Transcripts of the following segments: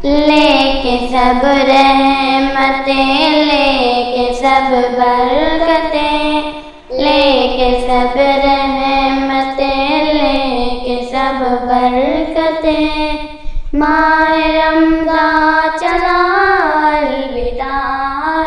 लेके सब रहमतें, लेके सब बरकतें, लेके सब रहमतें, लेके सब बरकतें। माह रमज़ान चला अलविदा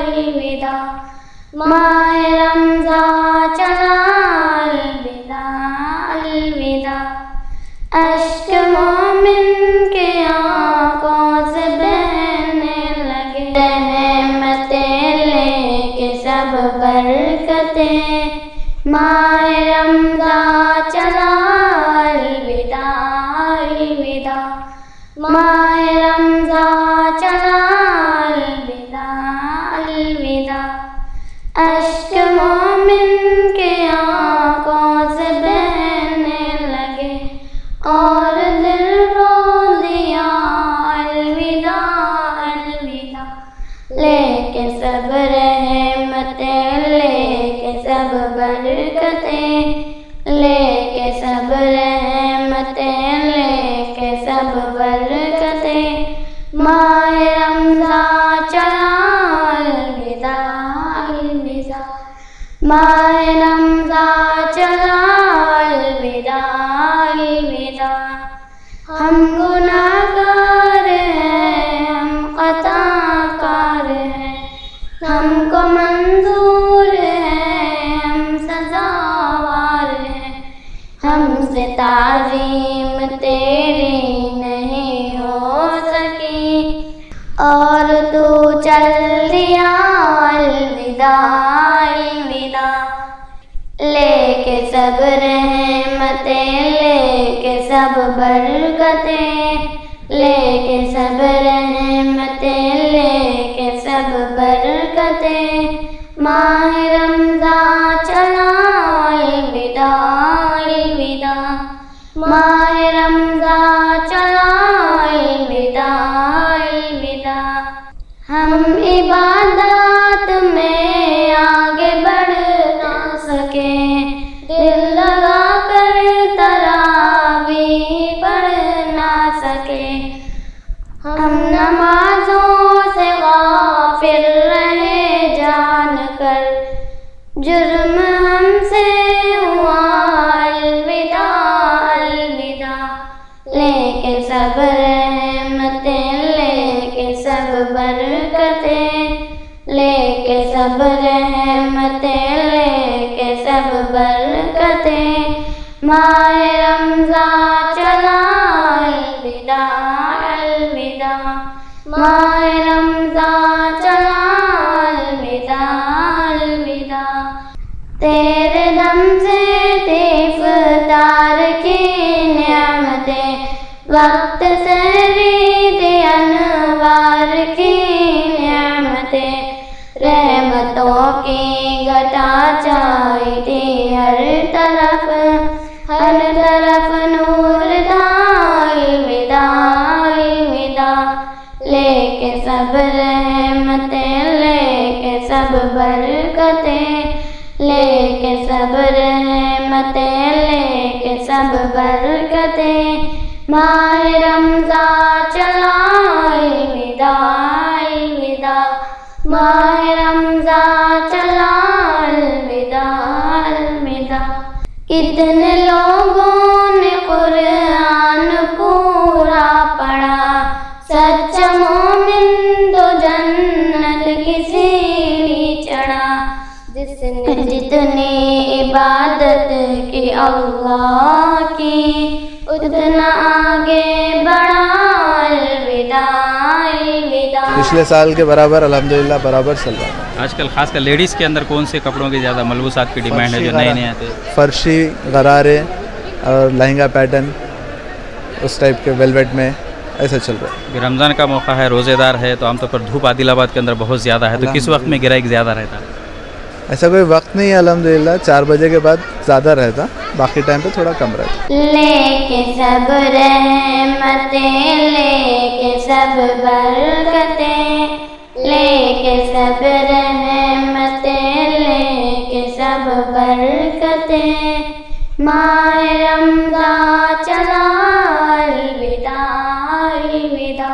अलविदा, माह रमज़ान चला अलविदा अलविदा। अश्क मोमिन के आँखों से बहने लगे, रहमतें लेके सब बरकतें। माह रमज़ान चला अलविदा अलविदा, माह रमज़ान चला अलविदा अलविदा। अश्क मोमिन के आँखों से बहने लगे और दिल रो दिया अलविदा अलविदा। लेके सब रहमतें, लेके सब बरकतें, लेके सब रहमतें, लेके सब बरकतें। माह रमज़ान चला अलविदा अलविदा, माह रमज़ान चला अलविदा अलविदा। हम गुनाहगार हैं, हम खताकार हैं, हमको मंजूर है, हम सज़ावार हैं। हमसे ताज़ीम तेरी नहीं हो सकी और तू चल दिया अलविदा अलविदा। लेके सब रहमतें, लेके सब बरकतें, लेके सब रहमतें, लेके सब बरकतें। माह रमज़ान चला अलविदा अलविदा, माह रमज़ान चला अलविदा अलविदा। हम इबादत में आगे बढ़ ना सके, दिल लगा कर तरावी पढ़ ना सके। हम नमाजों से गाफिल रहे जान कर, जुर्म हमसे हुआ अलविदा अलविदा। लेके सब रहमतें, लेके सब बरकतें, लेके सब रहमतें, लेके सब बरकतें। माह रमज़ान चला अलविदा अलविदा, माह रमज़ान चला अलविदा अलविदा। तेरे दम से इफ्तार की नियामतें, वक्त सहरी दे अनवार की नियामतें। रहमतों की घटा छाई थी हर तरफ नूर था अलविदा अलविदा। लेके सब रहमतें, लेके सब बरकतें, लेके सब रहमतें, लेके सब बरकतें। माह रमज़ान चला अलविदा अलविदा, माह रमज़ान चला अलविदा अलविदा। कितने लोगों ने कुरान पूरा पढ़ा, सच्चा मोमिन तो जन्नत की सीढ़ी चढ़ा। जिसने जितनी इबादत की अल्लाह की, उतना आगे बढ़ा अलविदा अलविदा। पिछले साल के बराबर अल्हम्दुलिल्लाह बराबर चल रहा है। आजकल खासकर लेडीज़ के अंदर कौन से कपड़ों की ज़्यादा मलबूसात की डिमांड है जो नए नए आते हैं? फर्शी, गरारे और लहंगा पैटर्न उस टाइप के वेलवेट में ऐसा चल रहा है। रमज़ान का मौका है, रोज़ेदार है, तो आमतौर पर धूप आदिलाबाद के अंदर बहुत ज़्यादा है, तो किस वक्त में गिराइक ज़्यादा रहता है? ऐसा कोई वक्त नहीं है अल्हम्दुलिल्लाह, 4 बजे के बाद ज़्यादा रहता, बाकी टाइम पे थोड़ा कम रहता। लेके सब रहमतें, लेके सब बरकतें, लेके सब रहमतें, लेके सब बरकतें। माह रमज़ान चला अलविदा अलविदा,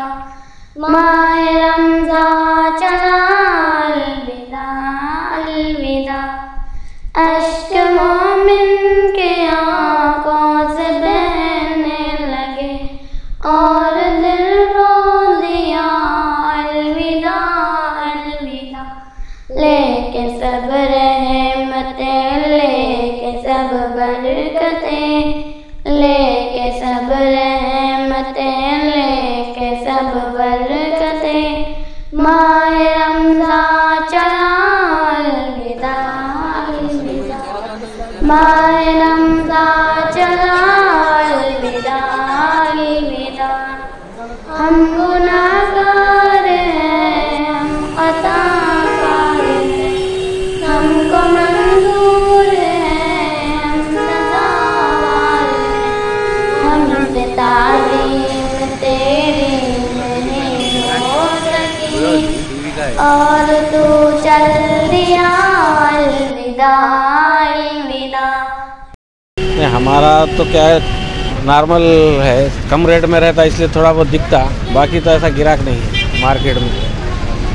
माह रमज़ान चला अलविदा अलविदा। अश्क मोमिन के आँखों से बहने लगे और दिल रो दिया अलविदा अलविदा। लेके सब रहमतें, लेके सब बरकतें, लेके सब रहमतें, लेके सब बरकतें, माह रमज़ान चला अलविदा अलविदा। माह रमज़ान चला अलविदा अलविदा। हम गुनाहगार हैं, हम खताकार हैं, हमको मंजूर है, हम सज़ावार हैं। हमसे तारीफ तेरी नहीं हो सकी और तू चल दिया अलविदा अलविदा। हमारा तो क्या है, नॉर्मल है, कम रेट में रहता इसलिए थोड़ा बहुत दिखता, बाकी तो ऐसा गिराक नहीं है मार्केट में।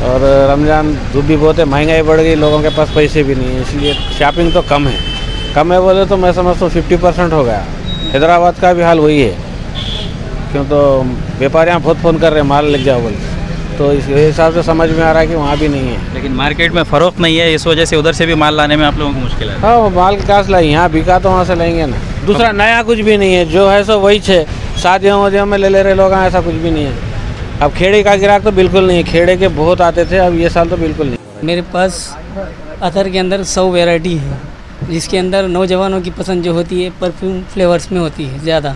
और रमज़ान धूप भी बहुत है, महंगाई बढ़ गई, लोगों के पास पैसे भी नहीं है, इसलिए शॉपिंग तो कम है बोले तो मैं समझता हूँ 50% हो गया। हैदराबाद का भी हाल वही है, क्यों तो व्यापारियाँ बहुत फ़ोन कर रहे हैं माल लग जाओ बोले, तो इस हिसाब से समझ में आ रहा है कि वहाँ भी नहीं है। लेकिन मार्केट में फ़रोख्त नहीं है, इस वजह से उधर से भी माल लाने में आप लोगों को मुश्किल है। हाँ, वो माल कहाँ से लाएंगे, यहाँ बिका तो वहाँ से लेंगे ना। दूसरा नया कुछ भी नहीं है, जो है सो वही है। शादियों वादियों में ले रहे लोग, ऐसा कुछ भी नहीं है। अब खेड़े का गिराक तो बिल्कुल नहीं है, खेड़े के बहुत आते थे, अब ये साल तो बिल्कुल नहीं। मेरे पास अतर के अंदर 100 वैरायटी है, जिसके अंदर नौजवानों की पसंद जो होती है परफ्यूम फ्लेवर्स में होती है ज़्यादा,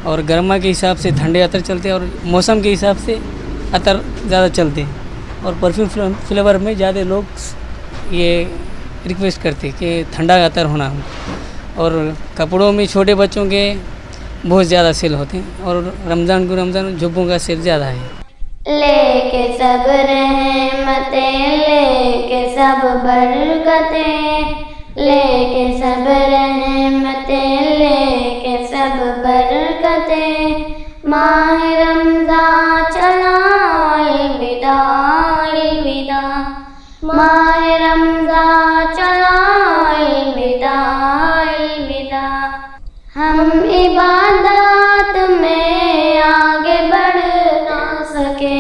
और गर्मा के हिसाब से ठंडे अतर चलते हैं, और मौसम के हिसाब से अतर ज़्यादा चलते हैं। और परफ्यूम फ्लेवर में ज़्यादा लोग ये रिक्वेस्ट करते हैं कि ठंडा अतर होना हो। और कपड़ों में छोटे बच्चों के बहुत ज़्यादा सेल होते हैं, और रमज़ान को रमज़ान जुब्बों का सेल ज़्यादा है। लेके सब रहमतें, लेके सब बरकतें, लेके सब रहमतें, लेके सब बरकतें, माह रमज़ान चला अलविदा अलविदा। माह रमज़ान चला अलविदा अलविदा। हम इबादत में आगे बढ़ ना सके,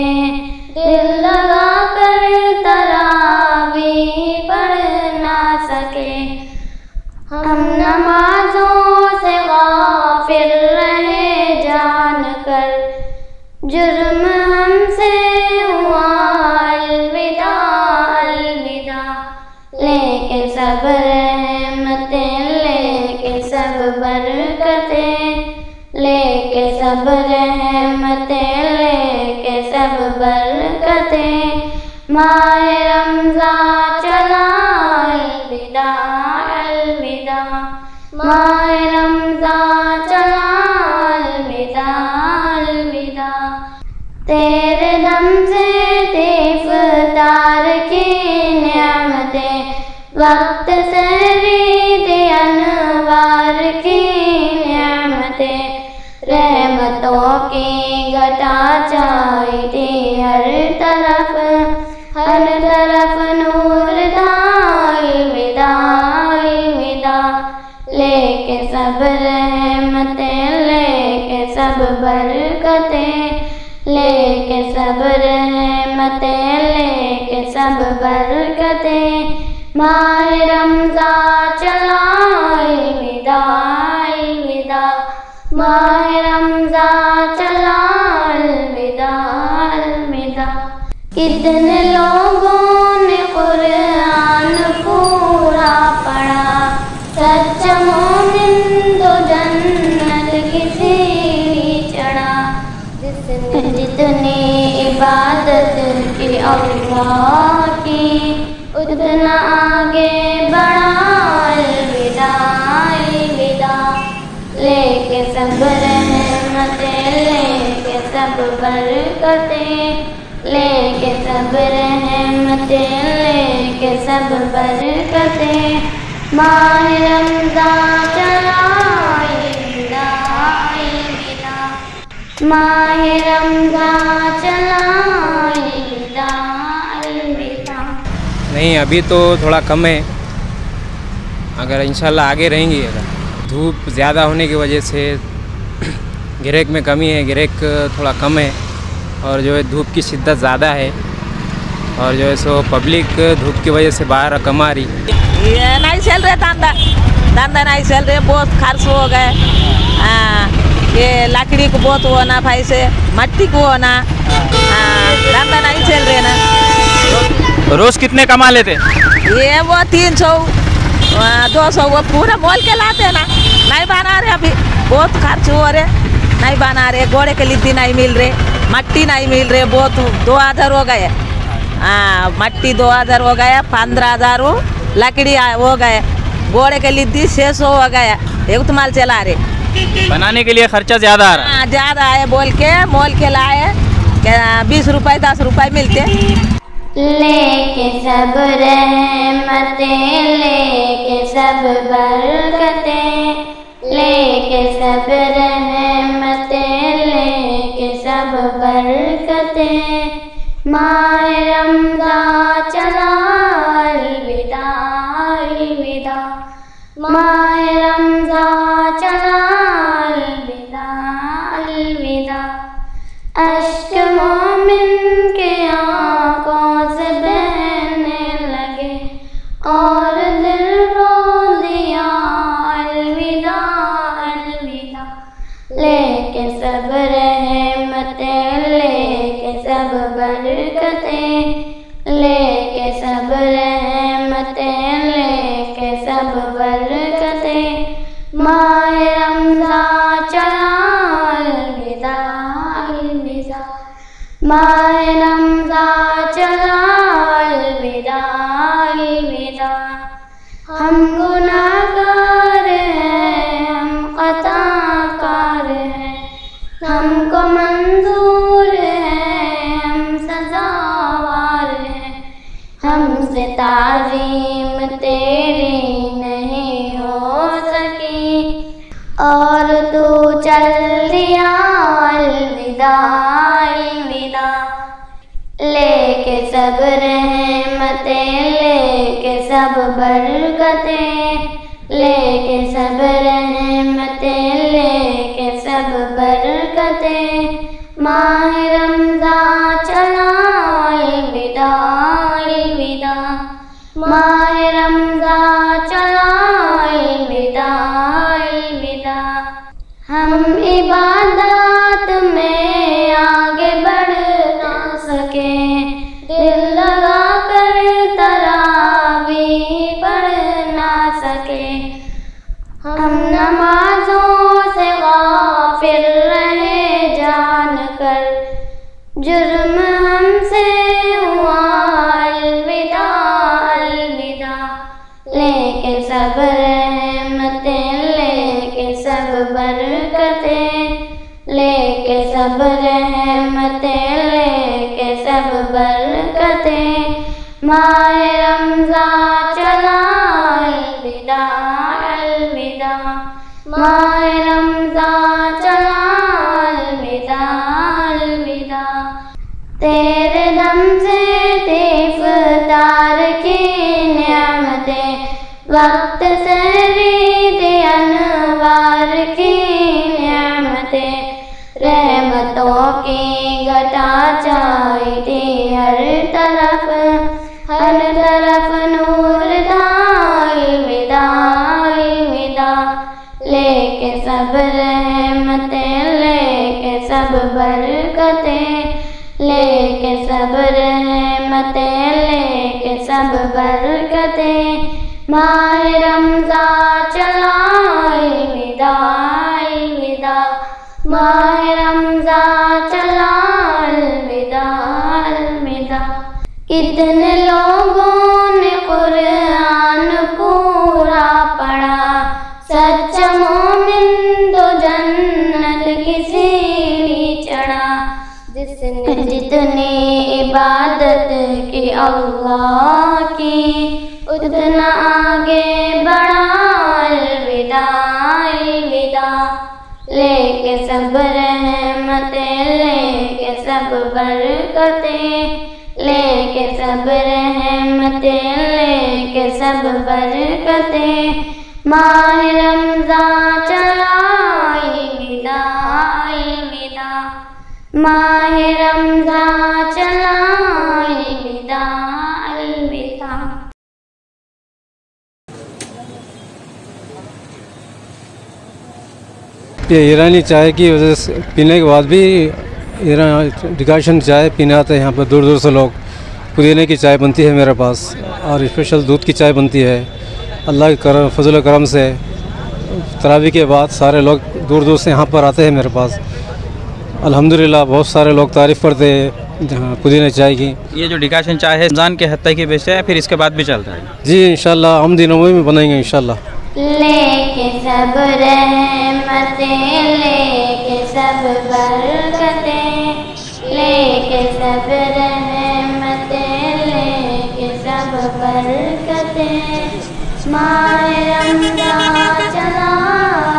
दिल लगा कर तरावीह पढ़ ना सके। हम नमाजों से गाफिल रहे जान कर, जुर्म हमसे हुआ अलविदा अलविदा। लेके सब रहमतें, लेके सब बरकतें, लेके सब रहमतें, लेके सब बरकतें, माह रमज़ान चला अलविदा अलविदा। माह रमज़ान चला अलविदा अलविदा। तेरे दम से इफ्तार की नेमतें, वक्त से ईद अनवार की नेमतें, रहमतों की घटा छाई थी हर तरफ नूर था अलविदा अलविदा। लेके सब रहमतें, लेके सब बरकतें, लेके सब रहमतें, लेके सब बरकतें, माह रमज़ान चला अलविदा अलविदा। माह रमज़ान चला अलविदा अलविदा। कितने लोगों ने कुरान पूरा पढ़ा, सच्चा मोमिन तो जन्नत की सीढ़ी चढ़ा। जितनी इबादत की अल्लाह की, उतना आगे बढ़ा अलविदा अलविदा। लेके सब रहमतें, लेके सब बरकतें, लेके सब रहमतें, लेके सब बरकतें, माह रमज़ान चला अलविदा अलविदा। माह रमज़ान चला नहीं, अभी तो थोड़ा कम है, अगर इंशाल्लाह आगे रहेंगी। अगर धूप ज़्यादा होने की वजह से गिराक में कमी है, गिराक थोड़ा कम है, और जो है धूप की शिद्दत ज़्यादा है, और जो है सो पब्लिक धूप की वजह से बाहर कम आ रही। ये नहीं चल रहे धंधा नहीं चल रहे, बहुत खर्च हो गए। ये लकड़ी को बहुत होना, भाई से मट्टी को होना, धंधा नहीं चल रहे ना। रोज़ कितने कमा लेते? ये वो 300 200 वो पूरा मोल के लाते ना, नहीं बना रहे, अभी बहुत खर्च हो रहे, नहीं बना रहे। घोड़े के लिद्दी नहीं मिल रहे, मट्टी नहीं मिल रहे, बहुत 2000 हो गए। मट्टी 2000 हो गया, 15,000 लकड़ी हो गए, घोड़े के लिद्दी 600 हो गया। एक तो माल चला रहे, बनाने के लिए खर्चा ज़्यादा आ रहा है। ज़्यादा है बोल के मोल के लाए, 20 रुपये 10 रुपये मिलते। लेके सब रहमतें, लेके सब बरकतें, लेके सब रहमतें, लेके सब बरकतें। माह रमज़ान चला अलविदा अलविदा, माह रमज़ान चला अलविदा अलविदा। अश्क मोमिन के आँखों से बहने लगे और दिल रो दिया अलविदा अलविदा। लेके सब रहमतें, लेके सब बरकतें, लेके सब रहमतें, लेके सब बरकतें। माह रमज़ान चला अलविदा अलविदा, माह रमज़ान चला अलविदा अलविदा। हम गुनाहगार हैं, हम खताकार हैं, हमको मंजूर है, हम सजावार हैं। हमसे ताज़ीम तेरी नहीं हो सकी और तू चल दिया अलविदा अलविदा। लेके सब रहमतें, लेके सब बरकतें, लेके सब रहमतें, लेके सब बरकतें। माह रमज़ान चला अलविदा अलविदा, माह रमज़ान चला अलविदा अलविदा। हम इबादत में आगे बढ़ ना सके, दिल लगा कर तरावी पढ़ ना सके। हम नमाजों से गाफिल रहे जान कर, जुर्म हमसे हुआ अलविदा अलविदा। लेके सब रहमतें, लेके सब बरकतें, लेके सब रहमतें, लेके सब बरकतें। माह रमज़ान चला अलविदा अलविदा, माह रमज़ान चला अलविदा अलविदा। तेरे दम से इफ्तार की नियामतें, वक्त से रीद अनवार की नियामतें। रहमतों की घटा छाई थी हर तरफ नूर था अलविदा अलविदा। लेके सब रहमतें, लेके सब बरकतें, लेके सब रहमतें, लेके सब बरकतें। माह रमज़ान चला अलविदा अलविदा, माह रमज़ान चला अलविदा अलविदा। कितने लोगों ने कुरान पूरा पढ़ा, सच्चा मोमिन तो जन्नत की सीढ़ी चढ़ा। जिसने जितनी इबादत की अल्लाह की, उतना आगे बढ़ा अलविदा अलविदा। लेके सब रहमतें, लेके सब बरकतें, लेके सब रहमतें, लेके सब बरकतें। माह रमज़ान चला अलविदा अलविदा, माह रमज़ान चला अलविदा अलविदा। ये ईरानी चाय की वजह से पीने के बाद भी डिकाशन चाय पीने आते हैं यहाँ पर दूर दूर से लोग। पुदीने की चाय बनती है मेरे पास और स्पेशल दूध की चाय बनती है। अल्लाह के फजल करम से तरावी के बाद सारे लोग दूर दूर से यहाँ पर आते हैं मेरे पास। अल्हम्दुलिल्लाह बहुत सारे लोग तारीफ़ करते हैं जहाँ पुदीने चाय की। ये जो डिकाशन चाय है रमज़ान के हद तक ही बेचते हैं, फिर इसके बाद भी चलता है? जी इंशाल्लाह हम दिनों में भी बनाएंगे इंशाल्लाह। लेके सब रहमतें, लेके सब बरकतें, लेके सब रहमतें, लेके सब बरकतें। माह रमज़ान चला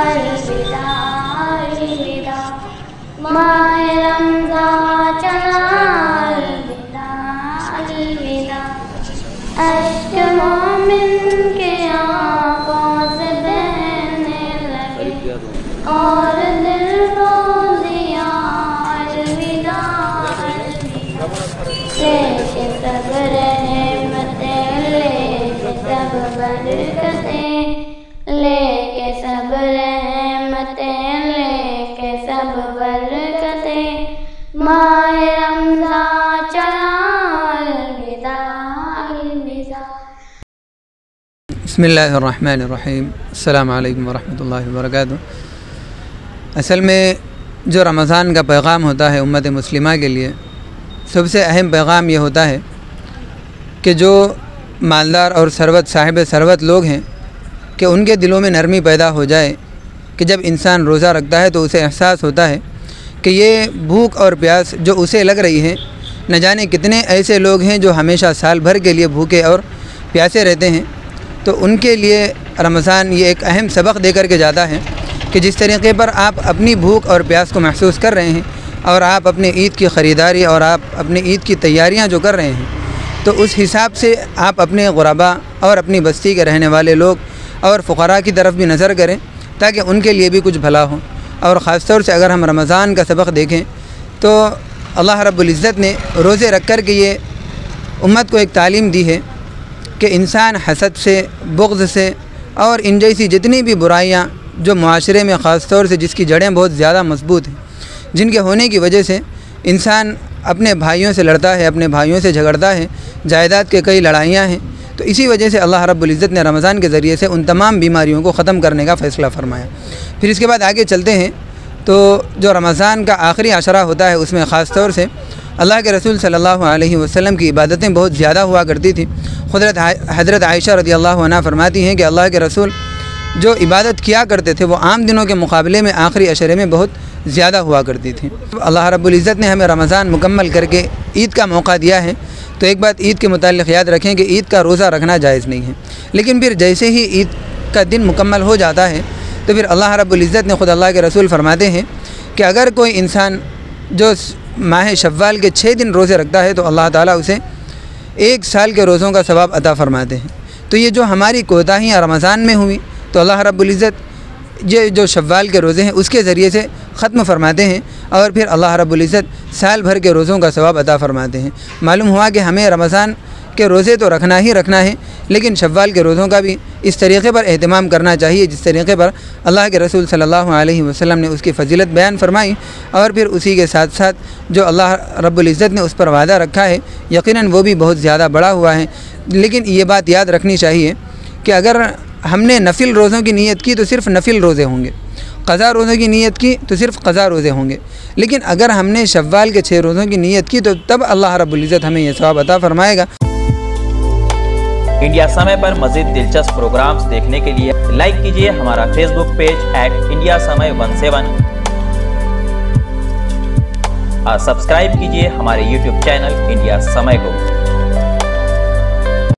अलविदा अलविदा, माह रमज़ान चला अलविदा अलविदा। अश्क मोमिन के आँखों से बहने लगे और दिल रो दिया अलविदा अलविदा। लेके सब रहमतें, लेके सब बरकतें, लेके सब रहमतें, लेके सब बरकतें। माह रमज़ान चला अलविदा अलविदा। बिस्मिल्लाहिर्रहमानिर्रहीम, अस्सलामु अलैकुम वरहमतुल्लाहि वबरकातुहू। असल में जो रमज़ान का पैगाम होता है उम्मत मुस्लिमा के लिए, सबसे अहम पैगाम ये होता है कि जो मालदार और सरवत साहिब सरवत लोग हैं कि उनके दिलों में नरमी पैदा हो जाए कि जब इंसान रोज़ा रखता है तो उसे एहसास होता है कि ये भूख और प्यास जो उसे लग रही है, न जाने कितने ऐसे लोग हैं जो हमेशा साल भर के लिए भूखे और प्यासे रहते हैं। तो उनके लिए रमज़ान ये एक अहम सबक दे कर के जाता है कि जिस तरीके पर आप अपनी भूख और प्यास को महसूस कर रहे हैं और आप अपने ईद की ख़रीदारी और आप अपनी ईद की तैयारियां जो कर रहे हैं, तो उस हिसाब से आप अपने गुरबा और अपनी बस्ती के रहने वाले लोग और फ़ुक़रा की तरफ भी नज़र करें ताकि उनके लिए भी कुछ भला हो। और ख़ास तौर से अगर हम रमज़ान का सबक देखें तो अल्लाह रब्बुल इज़्ज़त ने रोज़े रख कर के ये उम्मत को एक तालीम दी है कि इंसान हसद से, बुग़्ज़ से और इन जैसी जितनी भी बुराइयाँ जो मुआशरे में ख़ास तौर से जिसकी जड़ें बहुत ज़्यादा मजबूत हैं, जिनके होने की वजह से इंसान अपने भाइयों से लड़ता है, अपने भाइयों से झगड़ता है, जायदाद के कई लड़ाइयाँ हैं। तो इसी वजह से अल्लाह रब्बुल इज़्ज़त ने रमज़ान के ज़रिए से उन तमाम बीमारियों को ख़त्म करने का फ़ैसला फ़रमाया। फिर इसके बाद आगे चलते हैं तो जो रमज़ान का आखिरी अशरा होता है उसमें ख़ास तौर से अल्लाह के रसूल सल्लल्लाहु अलैहि वसल्लम की इबादतें बहुत ज़्यादा हुआ करती थी। हज़रत आयशा रज़ियल्लाहु अन्हा फरमाती हैं कि अल्लाह के रसूल जो इबादत किया करते थे वो आम दिनों के मुकाबले में आखिरी अशरे में बहुत ज़्यादा हुआ करती थी। अल्लाह रब्बुल इज़्ज़त ने हमें रमज़ान मुकम्मल करके ईद का मौका दिया है, तो एक बात ईद के मुताल्लिक़ याद रखें कि ईद का रोज़ा रखना जायज़ नहीं है। लेकिन फिर जैसे ही ईद का दिन मुकम्मल हो जाता है तो फिर अल्लाह रब्बुल इज़्ज़त ने ख़ुद अल्लाह के रसूल फरमाते हैं कि अगर कोई इंसान जो माह शव्वाल के 6 दिन रोज़े रखता है तो अल्लाह ताला उसे 1 साल के रोज़ों का सवाब अता फ़रमाते हैं। तो ये जो हमारी कोताहियाँ रमज़ान में हुई तो अल्लाह रब्बुल इज़्ज़त ये जो शव्वाल के रोज़े हैं उसके ज़रिए से ख़त्म फरमाते हैं और फिर अल्लाह रब्बुल इज़्ज़त साल भर के रोज़ों का सवाब अता फ़रमाते हैं। मालूम हुआ कि हमें रमज़ान के रोज़े तो रखना ही रखना है, लेकिन शव्वाल के रोज़ों का भी इस तरीक़े पर एहतमाम करना चाहिए जिस तरीक़े पर अल्लाह के रसूल सल्लल्लाहु अलैहि वसल्लम ने उसकी फ़जीलत बयान फरमाई। और फिर उसी के साथ साथ जो अल्लाह रब्बुल इज़्ज़त ने उस पर वादा रखा है यकीनन वो भी बहुत ज़्यादा बड़ा हुआ है। लेकिन ये बात याद रखनी चाहिए कि अगर हमने नफिल रोज़ों की नीयत की तो सिर्फ़ नफिल रोज़े होंगे, क़ज़ा रोज़ों की नीयत की तो सिर्फ़ क़ज़ा रोज़े होंगे। लेकिन अगर हमने शव्वाल के 6 रोज़ों की नीयत की तो तब अल्लाह रब्बुल इज़्ज़त हमें यह सवाब अता फ़रमाएगा। इंडिया समय पर मज़ीद दिलचस्प प्रोग्राम्स देखने के लिए लाइक कीजिए हमारा फेसबुक पेज @इंडिया समय 17 और सब्सक्राइब कीजिए हमारे यूट्यूब चैनल इंडिया समय को।